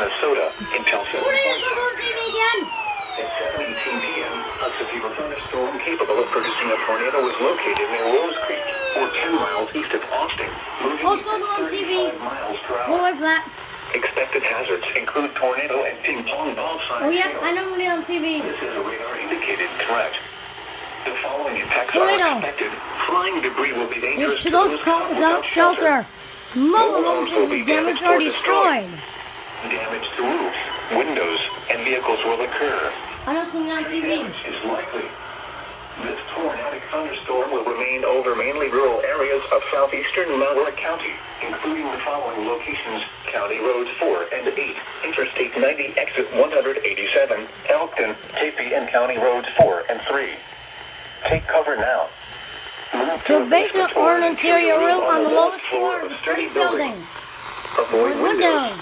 Minnesota until 7. Tornadoes are on TV again! At 7:18 p.m., a severe thunderstorm capable of producing a tornado was located near Rose Creek, or 10 miles east of Austin, moving Oh, it's going on TV. 35 miles per We'll hour. wait for that. Expected hazards include tornado and ping pong ball size Oh yeah, hail. I know when on TV. This is a radar-indicated threat. The following impacts Tornado. are expected. Flying debris will be dangerous Here's to those caught without shelter. Mobile homes will be damaged or destroyed. Damage to roofs, windows, and vehicles will occur. I know it's going on TV. Damage is likely. This tornadic thunderstorm will remain over mainly rural areas of southeastern Malheur County, including the following locations: County Roads 4 and 8, Interstate 90, Exit 187, Elkton, Tapie, and County Roads 4 and 3. Take cover now. Move to So a basement or an interior room on the lowest floor of a sturdy building. Avoid Avoid windows.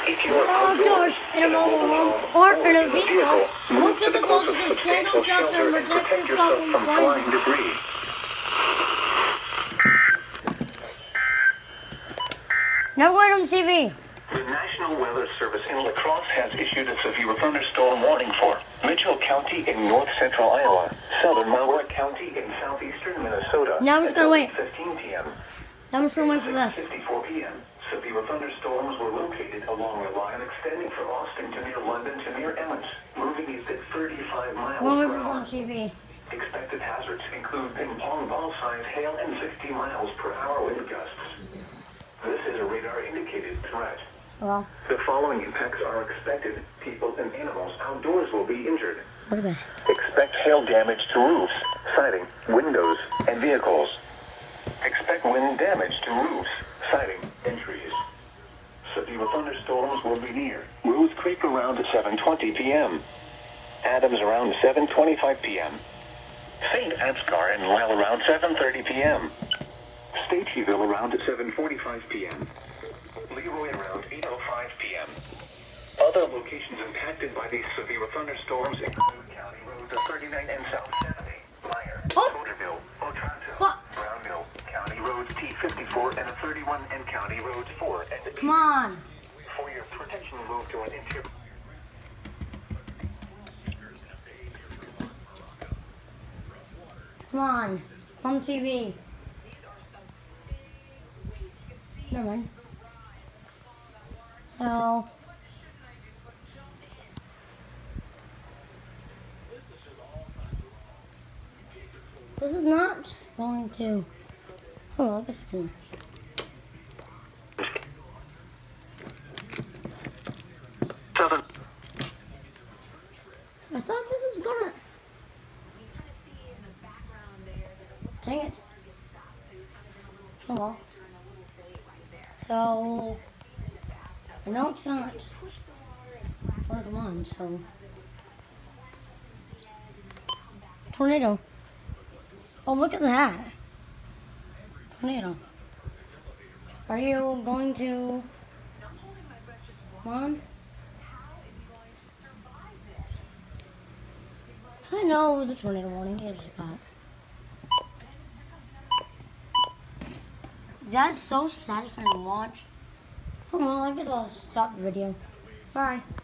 If you are Outdoors in a mobile home or in a vehicle, move to the closest substantial shelter and protect yourself from flying debris. Now going on the TV. The National Weather Service in La Crosse has issued a severe thunderstorm warning for Mitchell County in north central Iowa, southern Malheur County in southeastern Minnesota. Now I'm just gonna wait. 15 p.m. Now I'm just gonna wait for this. 54 p.m. Severe thunderstorms were located along a line extending from Austin to near London to near Emmons, moving east at 35 miles We'll wait per for this on hour. TV. Expected hazards include ping pong ball size hail and 60 miles per hour wind gusts. This is a radar-indicated threat. Well, The following impacts are expected. People and animals outdoors will be injured. what is that? Expect hail damage to roofs, siding, windows, and vehicles. Expect wind damage to roofs, siding, and trees. Severe thunderstorms will be near Rose Creek around 7:20 p.m. Adams around 7:25 p.m. St. Ansgar and Lyle around 7:30 p.m. Staceyville around 7:45 p.m. Leroy around 8:05 p.m. Other locations impacted by these severe thunderstorms include County Roads 39 and South 70, Meyer, Porterville, Otranto, What? Brownville, County Roads T54 and 31, and County Roads 4 and 8. Come on. For your protection, move to an interior. Come on. On the TV. Never mind. So, this is not going to. Oh, I guess I can. Southern. I thought this was gonna. Dang it. Oh well. So, I know it's not. Oh, come on, so. Tornado. Oh, look at that. Tornado. Are you going to. Come on. I know it was a tornado warning. I just got. That's so satisfying to watch. Oh well, I guess I'll stop the video. Bye.